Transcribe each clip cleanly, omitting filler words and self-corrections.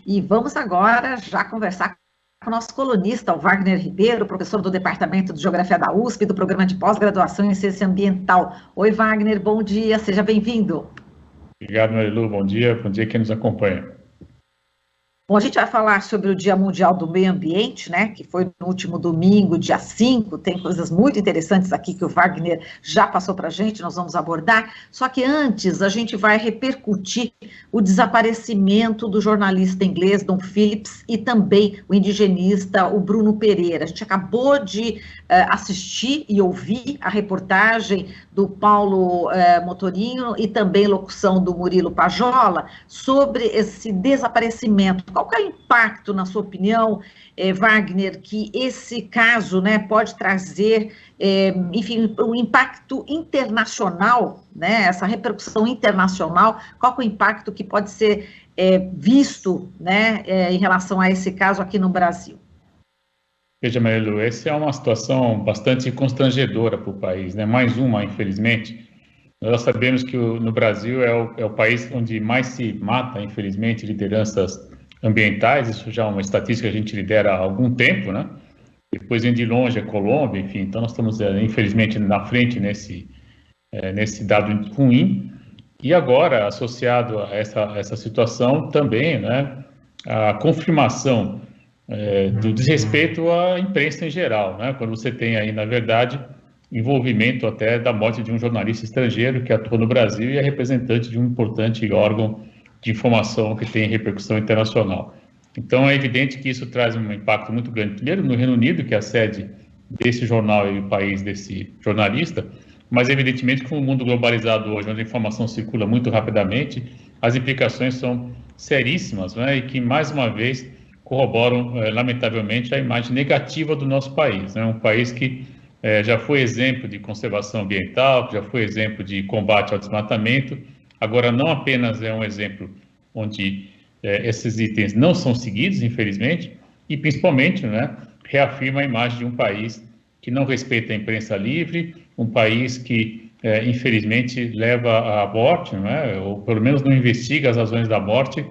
E vamos agora já conversar com o nosso colunista, o Wagner Ribeiro, professor do Departamento de Geografia da USP, do Programa de Pós-Graduação em Ciência Ambiental. Oi, Wagner, bom dia, seja bem-vindo. Obrigado, Marilu, bom dia quem nos acompanha. Bom, a gente vai falar sobre o Dia Mundial do Meio Ambiente, né, que foi no último domingo, dia 5, tem coisas muito interessantes aqui que o Wagner já passou para a gente, nós vamos abordar, só que antes a gente vai repercutir o desaparecimento do jornalista inglês Dom Phillips e também o indigenista, o Bruno Pereira. A gente acabou de assistir e ouvir a reportagem do Paulo Motorinho e também locução do Murilo Pajola sobre esse desaparecimento. Qual que é o impacto, na sua opinião, Wagner, que esse caso, né, pode trazer, enfim, um impacto internacional, né, essa repercussão internacional, qual que é o impacto que pode ser visto, né, em relação a esse caso aqui no Brasil? Veja, Marilu, essa é uma situação bastante constrangedora para o país, né? Mais uma, infelizmente. Nós sabemos que no Brasil é o país onde mais se mata, infelizmente, lideranças ambientais. Isso já é uma estatística que a gente lidera há algum tempo, né? Depois vem de longe a Colômbia, enfim. Então nós estamos, infelizmente, na frente nesse dado ruim. E agora, associado a essa situação também, né? A confirmação do desrespeito à imprensa em geral, né? Quando você tem aí, na verdade, envolvimento até da morte de um jornalista estrangeiro que atuou no Brasil e é representante de um importante órgão de informação que tem repercussão internacional. Então, é evidente que isso traz um impacto muito grande, primeiro no Reino Unido, que é a sede desse jornal e o país desse jornalista, mas evidentemente que com o mundo globalizado hoje, onde a informação circula muito rapidamente, as implicações são seríssimas, né? E que, mais uma vez, corroboram, lamentavelmente, a imagem negativa do nosso país, né? Um país que já foi exemplo de conservação ambiental, que já foi exemplo de combate ao desmatamento, agora não apenas é um exemplo onde esses itens não são seguidos, infelizmente, e principalmente, né, reafirma a imagem de um país que não respeita a imprensa livre, um país que, infelizmente, leva à morte, né, ou pelo menos não investiga as razões da morte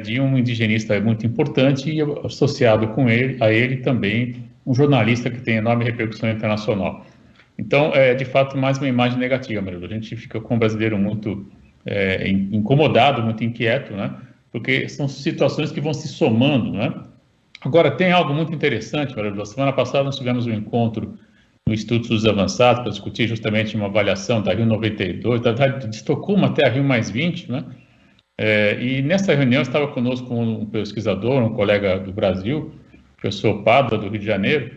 de um indigenista muito importante e associado a ele também um jornalista que tem enorme repercussão internacional. Então, de fato, mais uma imagem negativa, Marilu. A gente fica com o brasileiro muito incomodado, muito inquieto, né? Porque são situações que vão se somando, né? Agora, tem algo muito interessante, Marilu. A semana passada nós tivemos um encontro no Instituto dos Avançados para discutir justamente uma avaliação da Rio 92, de Estocolmo até a Rio +20, né? E nessa reunião estava conosco um pesquisador, um colega do Brasil, o professor Padua, do Rio de Janeiro,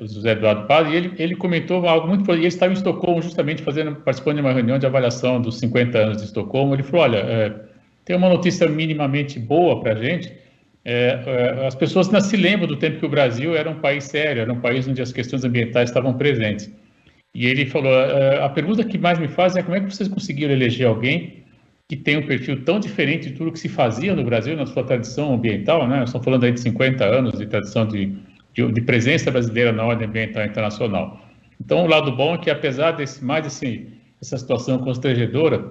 o José Eduardo Padua, e ele comentou algo muito importante. Ele estava em Estocolmo justamente participando de uma reunião de avaliação dos 50 anos de Estocolmo. Ele falou, olha, tem uma notícia minimamente boa para a gente, as pessoas ainda se lembram do tempo que o Brasil era um país sério, era um país onde as questões ambientais estavam presentes. E ele falou, a pergunta que mais me fazem é como é que vocês conseguiram eleger alguém que tem um perfil tão diferente de tudo que se fazia no Brasil, na sua tradição ambiental, né? Nós estamos falando aí de 50 anos de tradição de presença brasileira na ordem ambiental internacional. Então, o lado bom é que, apesar essa situação constrangedora,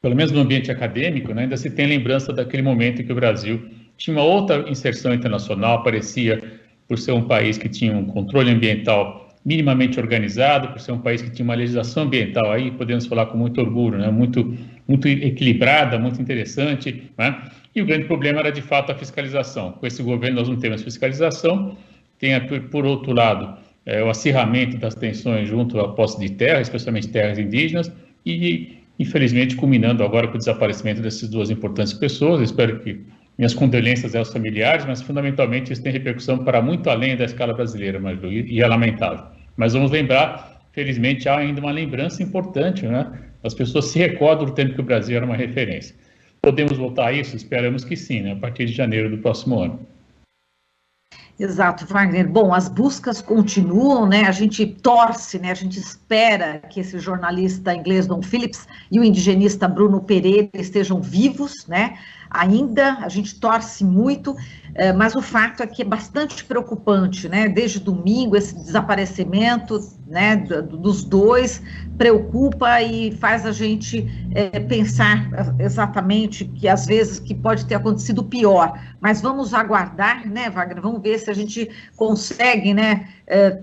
pelo menos no ambiente acadêmico, né, ainda se tem lembrança daquele momento em que o Brasil tinha uma outra inserção internacional, aparecia por ser um país que tinha um controle ambiental minimamente organizado, por ser um país que tinha uma legislação ambiental, aí podemos falar com muito orgulho, né, muito equilibrada, muito interessante, né? E o grande problema era, de fato, a fiscalização. Com esse governo nós não temos fiscalização, tem, por outro lado, o acirramento das tensões junto à posse de terra, especialmente terras indígenas, e, infelizmente, culminando agora com o desaparecimento dessas duas importantes pessoas. Eu espero que minhas condolências aos familiares, mas, fundamentalmente, isso tem repercussão para muito além da escala brasileira, e é lamentável. Mas vamos lembrar, felizmente, há ainda uma lembrança importante, né? As pessoas se recordam do tempo que o Brasil era uma referência. Podemos voltar a isso? Esperamos que sim, né? A partir de janeiro do próximo ano. Exato, Wagner. Bom, as buscas continuam, né? A gente torce, né? A gente espera que esse jornalista inglês Dom Phillips e o indigenista Bruno Pereira estejam vivos, né? ainda, a gente torce muito, mas o fato é que é bastante preocupante, né? Desde domingo, esse desaparecimento, né, dos dois preocupa e faz a gente pensar exatamente que às vezes que pode ter acontecido pior, mas vamos aguardar, né, Wagner, vamos ver se a gente consegue, né,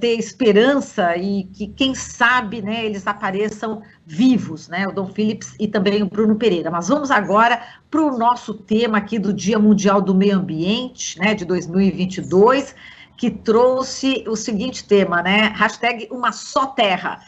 ter esperança e que, quem sabe, né, eles apareçam vivos, né, o Dom Phillips e também o Bruno Pereira. Mas vamos agora para o nosso tema aqui do Dia Mundial do Meio Ambiente, né, de 2022, que trouxe o seguinte tema, né, hashtag uma só terra.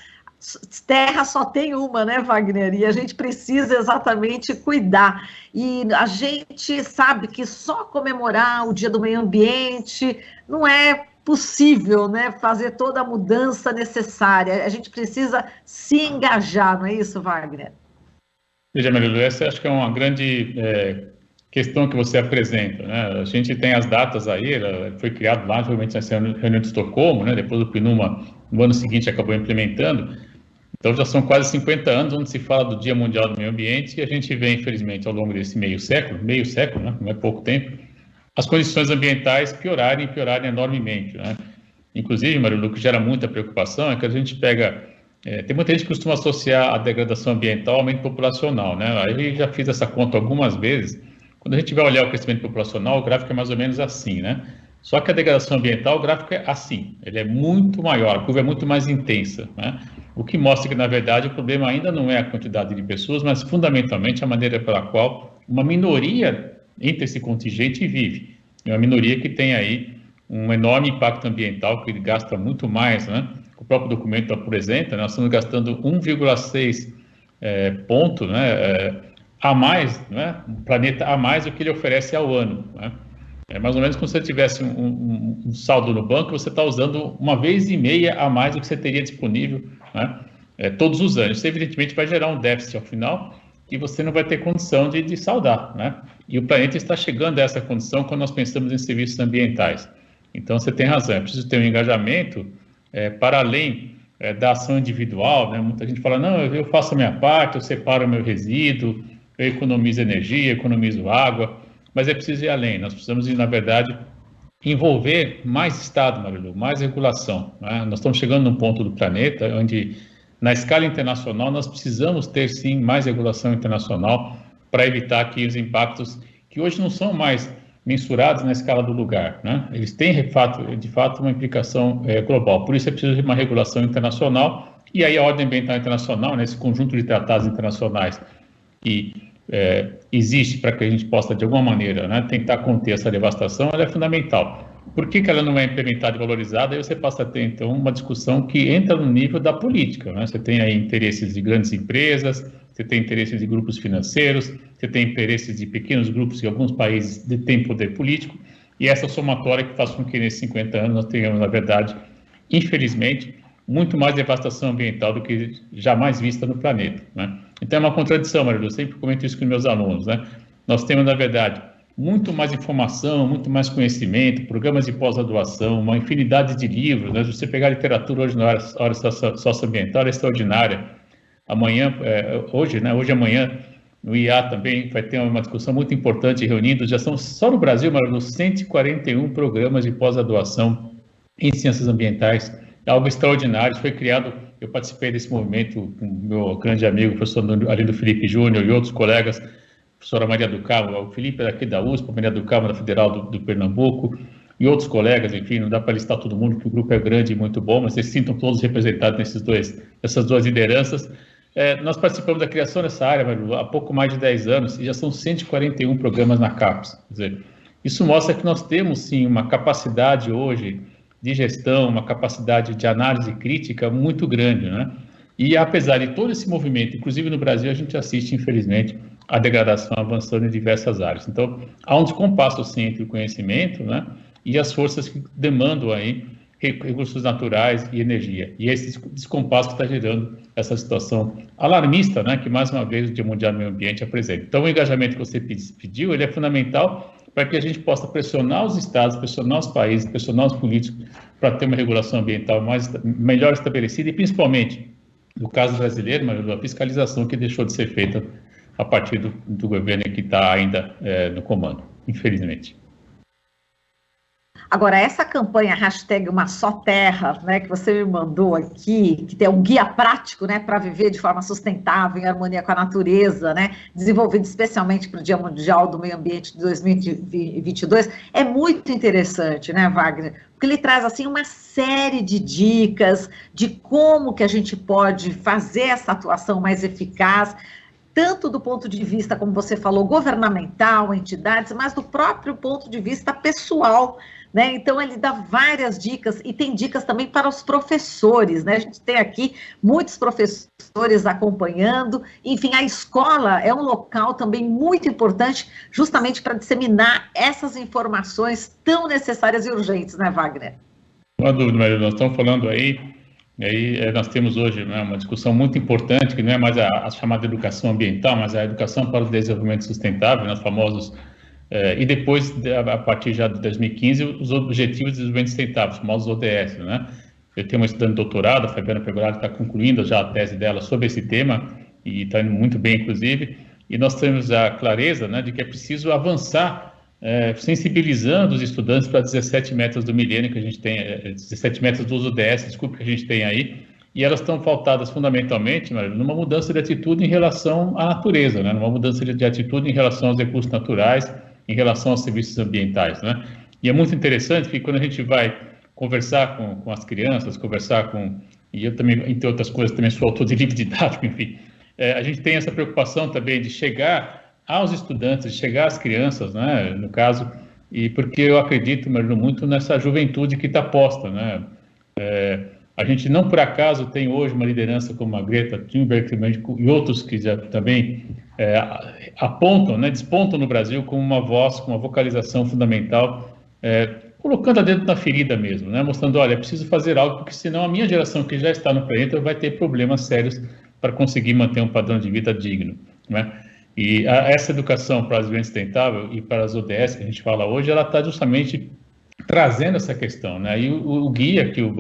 Terra só tem uma, né, Wagner? E a gente precisa exatamente cuidar. E a gente sabe que só comemorar o Dia do Meio Ambiente não é possível, né, fazer toda a mudança necessária. A gente precisa se engajar, não é isso, Wagner? Veja, Marilu, essa acho que é uma grande questão que você apresenta, né? A gente tem as datas aí, ela foi criado lá, realmente nessa reunião de Estocolmo, né? Depois o PNUMA, no ano seguinte, acabou implementando. Então, já são quase 50 anos onde se fala do Dia Mundial do Meio Ambiente e a gente vê, infelizmente, ao longo desse meio século, né? Não é pouco tempo, as condições ambientais piorarem enormemente, né? Inclusive, Marilu, o que gera muita preocupação é que a gente pega... tem muita gente que costuma associar a degradação ambiental ao aumento populacional, né? Aí eu já fiz essa conta algumas vezes. Quando a gente vai olhar o crescimento populacional, o gráfico é mais ou menos assim, né? Só que a degradação ambiental, o gráfico é assim, ele é muito maior, a curva é muito mais intensa, né? O que mostra que, na verdade, o problema ainda não é a quantidade de pessoas, mas fundamentalmente a maneira pela qual uma minoria entre esse contingente vive. É uma minoria que tem aí um enorme impacto ambiental, que gasta muito mais, né? O próprio documento apresenta, nós estamos gastando 1,6 ponto, né, a mais, né, um planeta a mais do que ele oferece ao ano, né? É mais ou menos como se você tivesse um saldo no banco, você está usando 1,5 vezes a mais do que você teria disponível, né, todos os anos. Isso, evidentemente, vai gerar um déficit ao final e você não vai ter condição de saldar, né? E o planeta está chegando a essa condição quando nós pensamos em serviços ambientais. Então, você tem razão, é preciso ter um engajamento para além da ação individual, né? Muita gente fala, não, eu faço a minha parte, eu separo o meu resíduo, eu economizo energia, economizo água, mas é preciso ir além. Nós precisamos, na verdade, envolver mais Estado, Marilu, mais regulação, né? Nós estamos chegando num ponto do planeta onde, na escala internacional, nós precisamos ter, sim, mais regulação internacional para evitar que os impactos, que hoje não são mais mensurados na escala do lugar, né? Eles têm, de fato, uma implicação global. Por isso é preciso de uma regulação internacional, e aí a ordem ambiental internacional, nesse conjunto de tratados internacionais que existe para que a gente possa, de alguma maneira, né, tentar conter essa devastação, ela é fundamental. Por que ela não é implementada e valorizada? Aí você passa a ter, então, uma discussão que entra no nível da política, né? Você tem aí interesses de grandes empresas, você tem interesses de grupos financeiros, você tem interesses de pequenos grupos que alguns países detêm poder político, e essa somatória que faz com que nesses 50 anos nós tenhamos, na verdade, infelizmente, muito mais devastação ambiental do que jamais vista no planeta, né? Então é uma contradição, Marilu, eu sempre comento isso com meus alunos, né? Nós temos, na verdade, muito mais informação, muito mais conhecimento, programas de pós-graduação, uma infinidade de livros, né? Se você pegar a literatura hoje na área socioambiental, é extraordinária. Amanhã, hoje, né? Hoje e amanhã, no IA também vai ter uma discussão muito importante reunindo, já são só no Brasil, Marilu, 141 programas de pós-graduação em ciências ambientais, algo extraordinário. Foi criado, eu participei desse movimento com meu grande amigo, o professor Arlindo Felipe Júnior e outros colegas, a professora Maria do Carmo, o Felipe era aqui da USP, a Maria do Carmo da Federal do Pernambuco, e outros colegas, enfim, não dá para listar todo mundo, porque o grupo é grande e muito bom, mas vocês se sintam todos representados nessas duas lideranças. Nós participamos da criação dessa área, Marilu, há pouco mais de 10 anos, e já são 141 programas na CAPES. Quer dizer, isso mostra que nós temos, sim, uma capacidade hoje de gestão, uma capacidade de análise crítica muito grande, né? E apesar de todo esse movimento, inclusive no Brasil, a gente assiste, infelizmente, a degradação avançando em diversas áreas. Então, há um descompasso, sim, entre o conhecimento, né, e as forças que demandam aí recursos naturais e energia. E esse descompasso está gerando essa situação alarmista, né, que mais uma vez o Dia Mundial do Meio Ambiente apresenta. Então, o engajamento que você pediu, ele é fundamental para que a gente possa pressionar os estados, pressionar os países, pressionar os políticos para ter uma regulação ambiental melhor estabelecida e, principalmente, no caso brasileiro, a fiscalização que deixou de ser feita a partir do governo que está ainda no comando, infelizmente. Agora, essa campanha #UmaSóTerra, né, que você me mandou aqui, que tem um guia prático, né, para viver de forma sustentável, em harmonia com a natureza, né, desenvolvido especialmente para o Dia Mundial do Meio Ambiente de 2022, é muito interessante, né, Wagner? Porque ele traz, assim, uma série de dicas de como que a gente pode fazer essa atuação mais eficaz, tanto do ponto de vista, como você falou, governamental, entidades, mas do próprio ponto de vista pessoal, né? Então, ele dá várias dicas e tem dicas também para os professores, né? A gente tem aqui muitos professores acompanhando. Enfim, a escola é um local também muito importante justamente para disseminar essas informações tão necessárias e urgentes, né, Wagner? Não há dúvida, Maria, nós estamos falando aí, e aí nós temos hoje, né, uma discussão muito importante, que não é mais a chamada educação ambiental, mas a educação para o desenvolvimento sustentável, né, os famosos. E depois, a partir já de 2015, os Objetivos de Desenvolvimento Sustentável, os famosos ODS, né? Eu tenho uma estudante de doutorado, a Fabiana Pegoraro, que está concluindo já a tese dela sobre esse tema, e está indo muito bem, inclusive, e nós temos a clareza, né, de que é preciso avançar, sensibilizando os estudantes para 17 metas do milênio que a gente tem, 17 metas dos ODS, desculpe, que a gente tem aí, e elas estão pautadas fundamentalmente, Maria, numa mudança de atitude em relação à natureza, né? Numa mudança de atitude em relação aos recursos naturais, em relação aos serviços ambientais, né? E é muito interessante que quando a gente vai conversar com as crianças, e eu também, entre outras coisas, também sou autor de livro didático, enfim, a gente tem essa preocupação também de chegar aos estudantes, de chegar às crianças, né, no caso, e porque eu acredito, Marino, muito nessa juventude que está posta, né? A gente não por acaso tem hoje uma liderança como a Greta Thunberg e outros que já também apontam, né, despontam no Brasil com uma voz, com uma vocalização fundamental, colocando a dedo na ferida mesmo, né, mostrando, olha, é preciso fazer algo, porque senão a minha geração que já está no planeta vai ter problemas sérios para conseguir manter um padrão de vida digno, né? E essa educação para o desenvolvimento sustentável e para as ODS que a gente fala hoje, ela está justamente trazendo essa questão, né? E o guia que o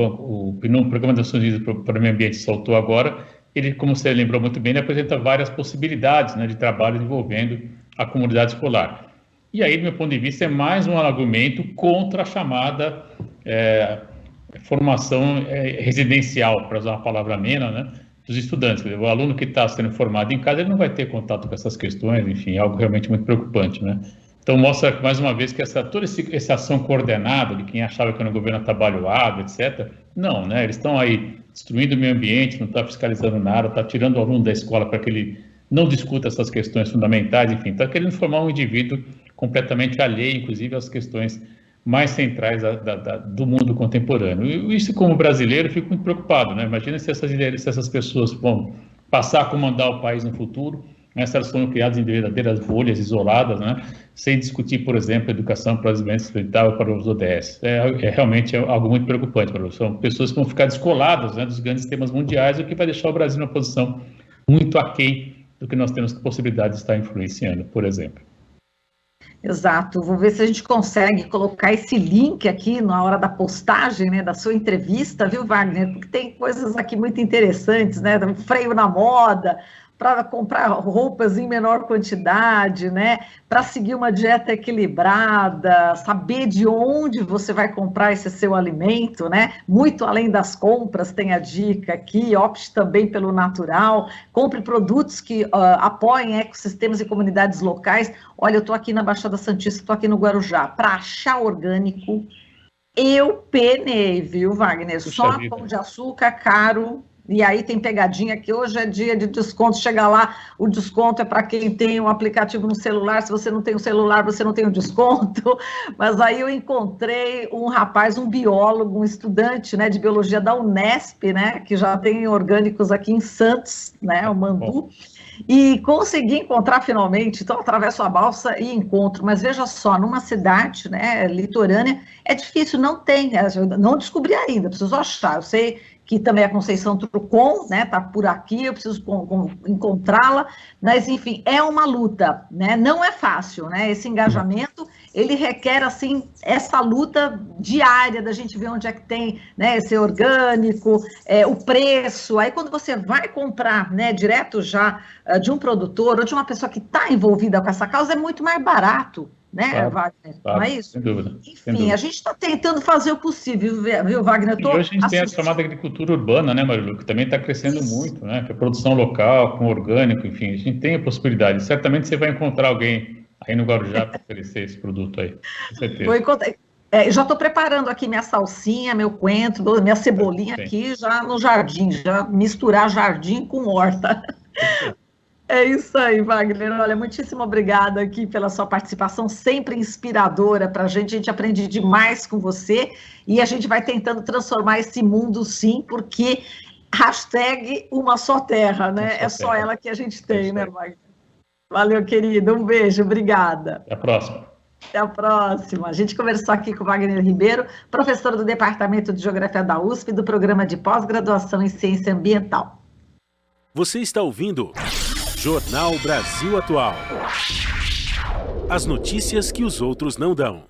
Programa das Nações Unidas para o Meio Ambiente soltou agora, ele, como você lembrou muito bem, ele apresenta várias possibilidades, né, de trabalho envolvendo a comunidade escolar. E aí, do meu ponto de vista, é mais um argumento contra a chamada formação residencial, para usar uma palavra amena, né, dos estudantes. O aluno que está sendo formado em casa, ele não vai ter contato com essas questões, enfim, é algo realmente muito preocupante, né? Então, mostra mais uma vez que toda essa ação coordenada de quem achava que era um governo atabalhoado, etc., não, né? Eles estão aí destruindo o meio ambiente, não está fiscalizando nada, está tirando o aluno da escola para que ele não discuta essas questões fundamentais, enfim, está querendo formar um indivíduo completamente alheio, inclusive, às questões mais centrais do mundo contemporâneo. E isso, como brasileiro, eu fico muito preocupado, né? Imagina se essas pessoas vão passar a comandar o país no futuro, né, se elas foram criadas em verdadeiras bolhas isoladas, né, sem discutir, por exemplo, a educação para o desenvolvimento sustentável para os ODS. Realmente algo muito preocupante para nós. São pessoas que vão ficar descoladas, né, dos grandes temas mundiais, o que vai deixar o Brasil numa posição muito aquém do que nós temos possibilidade de estar influenciando, por exemplo. Exato, vou ver se a gente consegue colocar esse link aqui na hora da postagem, né, da sua entrevista, viu, Wagner? Porque tem coisas aqui muito interessantes, né, freio na moda, para comprar roupas em menor quantidade, né, para seguir uma dieta equilibrada, saber de onde você vai comprar esse seu alimento, né, muito além das compras, tem a dica aqui, opte também pelo natural, compre produtos que apoiem ecossistemas e comunidades locais. Olha, eu estou aqui na Baixada Santista, estou aqui no Guarujá, para achar orgânico, eu penei, viu, Wagner? Só pão de açúcar caro. E aí tem pegadinha que hoje é dia de desconto, chega lá, o desconto é para quem tem um aplicativo no celular, se você não tem o celular, você não tem o desconto, mas aí eu encontrei um rapaz, um biólogo, um estudante, né, de biologia da Unesp, né, que já tem orgânicos aqui em Santos, né, o Mandu, e consegui encontrar finalmente, então atravesso a balsa e encontro, mas veja só, numa cidade, né, litorânea, é difícil, não tem, não descobri ainda, preciso achar, eu sei que também a Conceição Trucon, né, tá por aqui, eu preciso encontrá-la, mas enfim, é uma luta, né, não é fácil, né, esse engajamento, ele requer, assim, essa luta diária da gente ver onde é que tem, né, esse orgânico, o preço. Aí, quando você vai comprar, né, direto já de um produtor ou de uma pessoa que está envolvida com essa causa, é muito mais barato, né, Claro, Wagner? claro, Não é isso? sem dúvida. Sem Enfim, dúvida. a gente está tentando fazer o possível, viu, Wagner? E hoje a gente tem a chamada agricultura urbana, né, Marilu, que também está crescendo muito, né, que é produção local, com orgânico, enfim, a gente tem a possibilidade. Certamente você vai encontrar alguém aí no Guarujá para oferecer esse produto aí, com certeza. Vou encontrar. Já estou preparando aqui minha salsinha, meu coentro, minha cebolinha aqui já no jardim, já misturar jardim com horta. É isso aí, Wagner. Olha, muitíssimo obrigada aqui pela sua participação, sempre inspiradora para a gente aprende demais com você e a gente vai tentando transformar esse mundo, sim, porque hashtag uma só terra, né? É só ela que a gente tem, né, Wagner? Valeu, querido. Um beijo, obrigada. Até a próxima. Até a próxima. A gente conversou aqui com o Wagner Ribeiro, professor do Departamento de Geografia da USP, do Programa de Pós-Graduação em Ciência Ambiental. Você está ouvindo Jornal Brasil Atual. As notícias que os outros não dão.